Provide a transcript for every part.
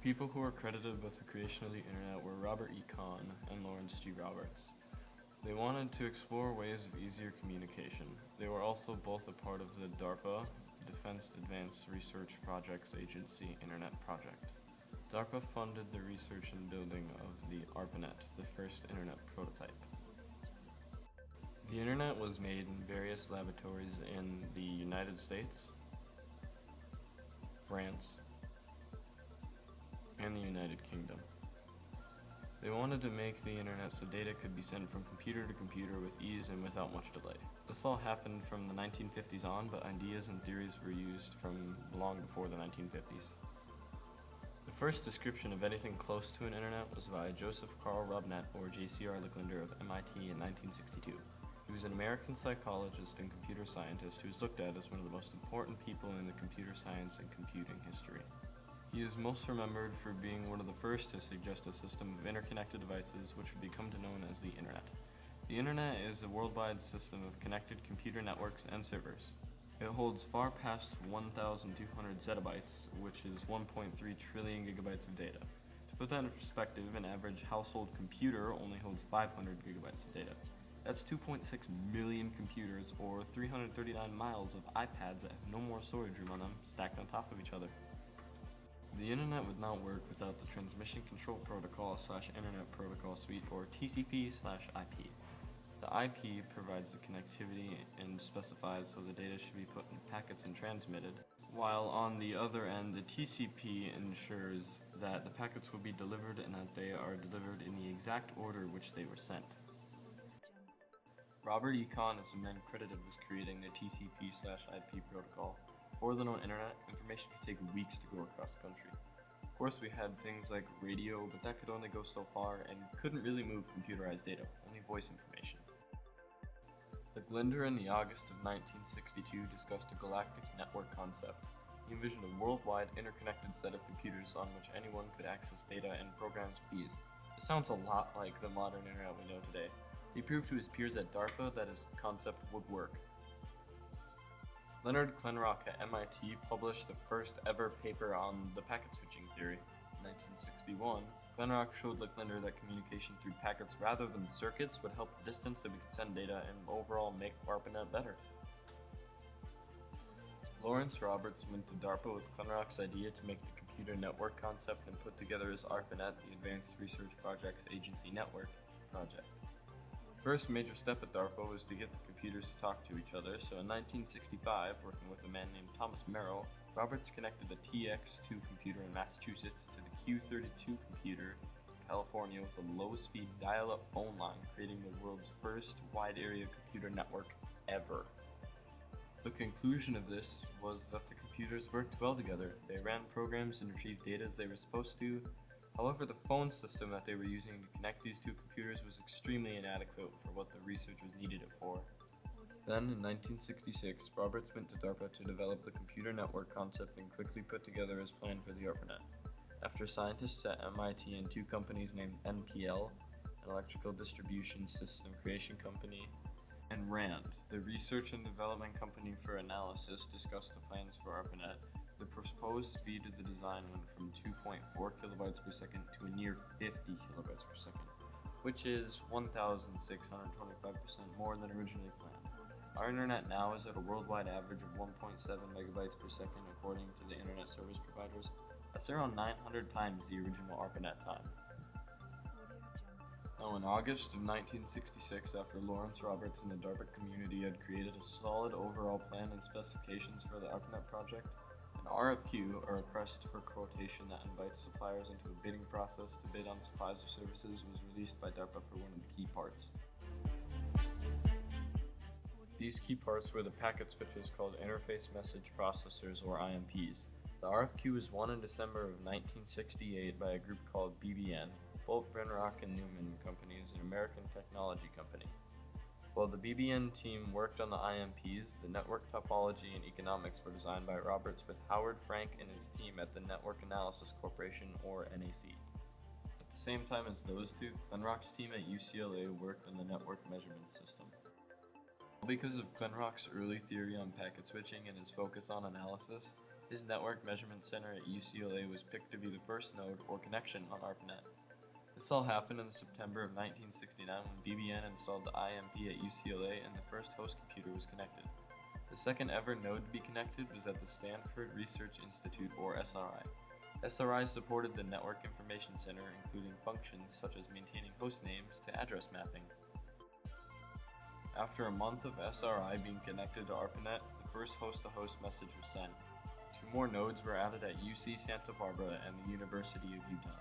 People who are credited with the creation of the internet were Robert E. Kahn and Lawrence G. Roberts. They wanted to explore ways of easier communication. They were also both a part of the DARPA, Defense Advanced Research Projects Agency Internet Project. DARPA funded the research and building of the ARPANET, the first internet prototype. The internet was made in various laboratories in the United States, France, and the United Kingdom. They wanted to make the internet so data could be sent from computer to computer with ease and without much delay. This all happened from the 1950s on, but ideas and theories were used from long before the 1950s. The first description of anything close to an internet was by Joseph Carl Robnet, or J.C.R. Licklinder of MIT in 1962. He was an American psychologist and computer scientist who is looked at as one of the most important people in the computer science and computing history. He is most remembered for being one of the first to suggest a system of interconnected devices which would become known as the Internet. The Internet is a worldwide system of connected computer networks and servers. It holds far past 1,200 zettabytes, which is 1.3 trillion gigabytes of data. To put that in perspective, an average household computer only holds 500 gigabytes of data. That's 2.6 million computers, or 339 miles of iPads that have no more storage room on them, stacked on top of each other. The internet would not work without the Transmission Control Protocol / Internet Protocol Suite, or TCP/IP. The IP provides the connectivity and specifies how the data should be put in packets and transmitted, while on the other end the TCP ensures that the packets will be delivered and that they are delivered in the exact order which they were sent. Robert E. Kahn is the man credited with creating the TCP/IP protocol. Before the known internet, information could take weeks to go across the country. Of course, we had things like radio, but that could only go so far and couldn't really move computerized data, only voice information. Licklinder in the August of 1962 discussed a galactic network concept. He envisioned a worldwide interconnected set of computers on which anyone could access data and programs with ease. It sounds a lot like the modern internet we know today. He proved to his peers at DARPA that his concept would work. Leonard Klenrock at MIT published the first ever paper on the packet switching theory. In 1961, Klenrock showed Licklinder that communication through packets rather than circuits would help the distance that we could send data and overall make ARPANET better. Lawrence Roberts went to DARPA with Klenrock's idea to make the computer network concept and put together his ARPANET, the Advanced Research Projects Agency Network, project. First major step at DARPA was to get the computers to talk to each other, so in 1965, working with a man named Thomas Merrill, Roberts connected a TX2 computer in Massachusetts to the Q32 computer in California with a low-speed dial-up phone line, creating the world's first wide-area computer network ever. The conclusion of this was that the computers worked well together. They ran programs and retrieved data as they were supposed to. However, the phone system that they were using to connect these two computers was extremely inadequate for what the researchers needed it for. Then, in 1966, Roberts went to DARPA to develop the computer network concept and quickly put together his plan for the ARPANET. After scientists at MIT and two companies named NPL, an electrical distribution system creation company, and RAND, the research and development company for analysis, discussed the plans for ARPANET, the proposed speed of the design went from 2.4 kilobytes per second to a near 50 kilobytes per second, which is 1,625% more than originally planned. Our internet now is at a worldwide average of 1.7 megabytes per second according to the internet service providers. That's around 900 times the original ARPANET time. Now, in August of 1966, after Lawrence Roberts and the DARPA community had created a solid overall plan and specifications for the ARPANET project, an RFQ, or request for quotation that invites suppliers into a bidding process to bid on supplies or services, was released by DARPA for one of the key parts. These key parts were the packet switches called Interface Message Processors, or IMPs. The RFQ was won in December of 1968 by a group called BBN, Bolt, Brenrock and Newman Companies, an American technology company. While the BBN team worked on the IMPs, the network topology and economics were designed by Roberts with Howard Frank and his team at the Network Analysis Corporation, or NAC. At the same time as those two, Klenrock's team at UCLA worked on the network measurement system. Because of Klenrock's early theory on packet switching and his focus on analysis, His network measurement center at UCLA was picked to be the first node or connection on ARPANET. This all happened in the September of 1969 when BBN installed the IMP at UCLA and the first host computer was connected. The second ever node to be connected was at the Stanford Research Institute, or SRI. SRI supported the Network Information Center, including functions such as maintaining host names to address mapping. After a month of SRI being connected to ARPANET, the first host-to-host message was sent. 2 more nodes were added at UC Santa Barbara and the University of Utah.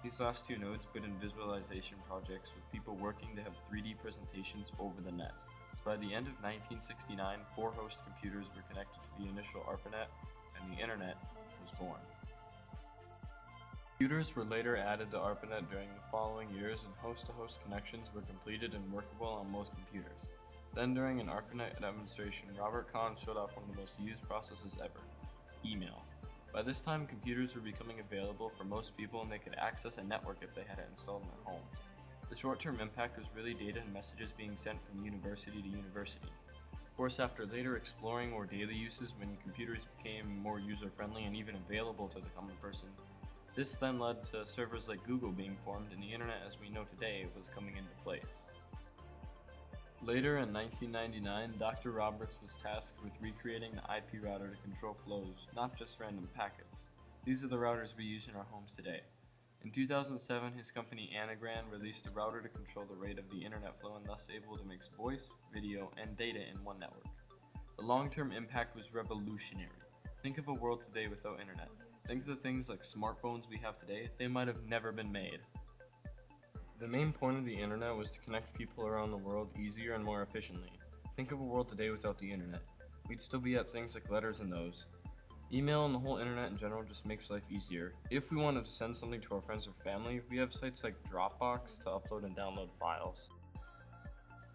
These last 2 nodes put in visualization projects with people working to have 3D presentations over the net. So by the end of 1969, 4 host computers were connected to the initial ARPANET, and the Internet was born. Computers were later added to ARPANET during the following years, and host-to-host connections were completed and workable on most computers. Then during an ARPANET demonstration, Robert Kahn showed off one of the most used processes ever: email. By this time, computers were becoming available for most people and they could access a network if they had it installed in their home. The short-term impact was really data and messages being sent from university to university. Of course, after later exploring more daily uses when computers became more user-friendly and even available to the common person, this then led to servers like Google being formed, and the internet as we know today was coming into place. Later in 1999, Dr. Roberts was tasked with recreating the IP router to control flows, not just random packets. These are the routers we use in our homes today. In 2007, his company Anagram released a router to control the rate of the internet flow and thus able to mix voice, video, and data in one network. The long-term impact was revolutionary. Think of a world today without internet. Think of the things like smartphones we have today, they might have never been made. The main point of the internet was to connect people around the world easier and more efficiently. Think of a world today without the internet. We'd still be at things like letters and those. Email and the whole internet in general just makes life easier. If we wanted to send something to our friends or family, we have sites like Dropbox to upload and download files.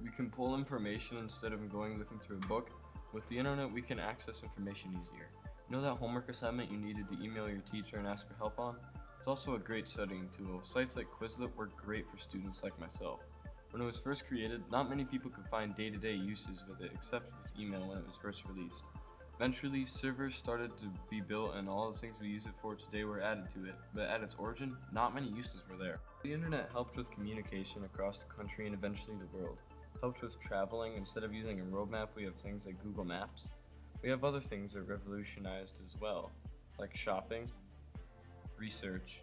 We can pull information instead of going looking through a book. With the internet, we can access information easier. You know that homework assignment you needed to email your teacher and ask for help on? It's also a great studying tool. Sites like Quizlet work great for students like myself. When it was first created, not many people could find day-to-day uses with it except with email when it was first released. Eventually, servers started to be built and all the things we use it for today were added to it, but at its origin, not many uses were there. The internet helped with communication across the country and eventually the world. Helped with traveling. Instead of using a road map, we have things like Google Maps. We have other things that revolutionized as well, like shopping, research,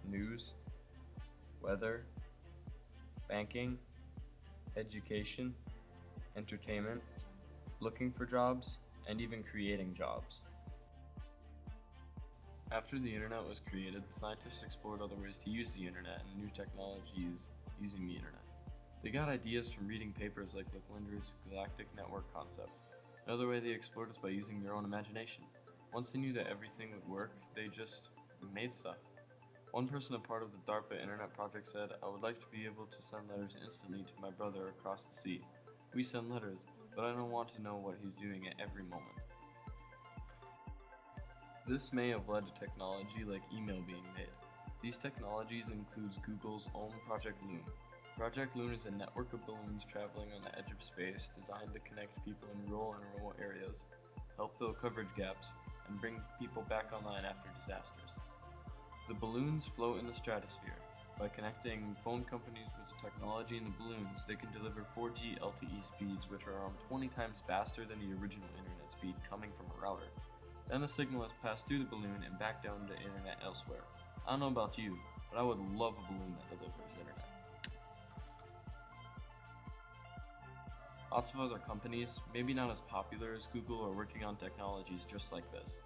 news, weather, banking, education, entertainment, looking for jobs, and even creating jobs. After the internet was created, scientists explored other ways to use the internet and new technologies using the internet. They got ideas from reading papers like Licklinder's galactic network concept. Another way they explored is by using their own imagination. Once they knew that everything would work, they just made stuff. One person, a part of the DARPA Internet Project, said, "I would like to be able to send letters instantly to my brother across the sea. We send letters, but I don't want to know what he's doing at every moment." This may have led to technology like email being made. These technologies includes Google's own Project Loon. Project Loon is a network of balloons traveling on the edge of space designed to connect people in rural and remote areas, help fill coverage gaps, and bring people back online after disasters. The balloons float in the stratosphere. By connecting phone companies with the technology in the balloons, they can deliver 4G LTE speeds, which are around 20 times faster than the original internet speed coming from a router. Then the signal is passed through the balloon and back down to internet elsewhere. I don't know about you, but I would love a balloon that delivers internet. Lots of other companies, maybe not as popular as Google, are working on technologies just like this.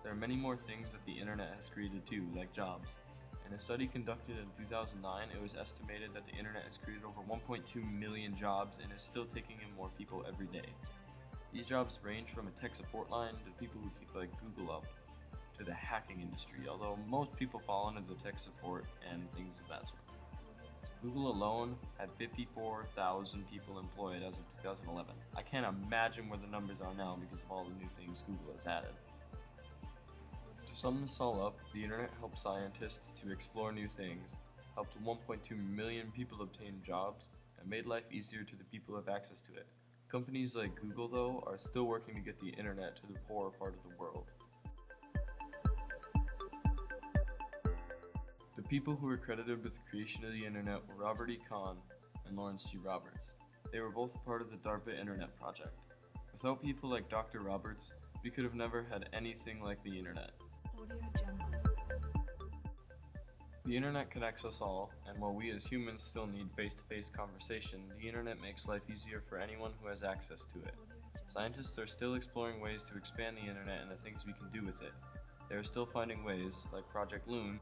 There are many more things that the internet has created too, like jobs. In a study conducted in 2009, it was estimated that the internet has created over 1.2 million jobs and is still taking in more people every day. These jobs range from a tech support line to people who keep like Google up, to the hacking industry, although most people fall under the tech support and things of that sort. Google alone had 54,000 people employed as of 2011. I can't imagine where the numbers are now because of all the new things Google has added. To sum this all up, the internet helped scientists to explore new things, helped 1.2 million people obtain jobs, and made life easier to the people who have access to it. Companies like Google, though, are still working to get the internet to the poorer part of the world. The people who are credited with the creation of the internet were Robert E. Kahn and Lawrence G. Roberts. They were both a part of the DARPA Internet Project. Without people like Dr. Roberts, we could have never had anything like the internet. The internet connects us all, and while we as humans still need face-to-face conversation, the internet makes life easier for anyone who has access to it. Scientists are still exploring ways to expand the internet and the things we can do with it. They are still finding ways, like Project Loon,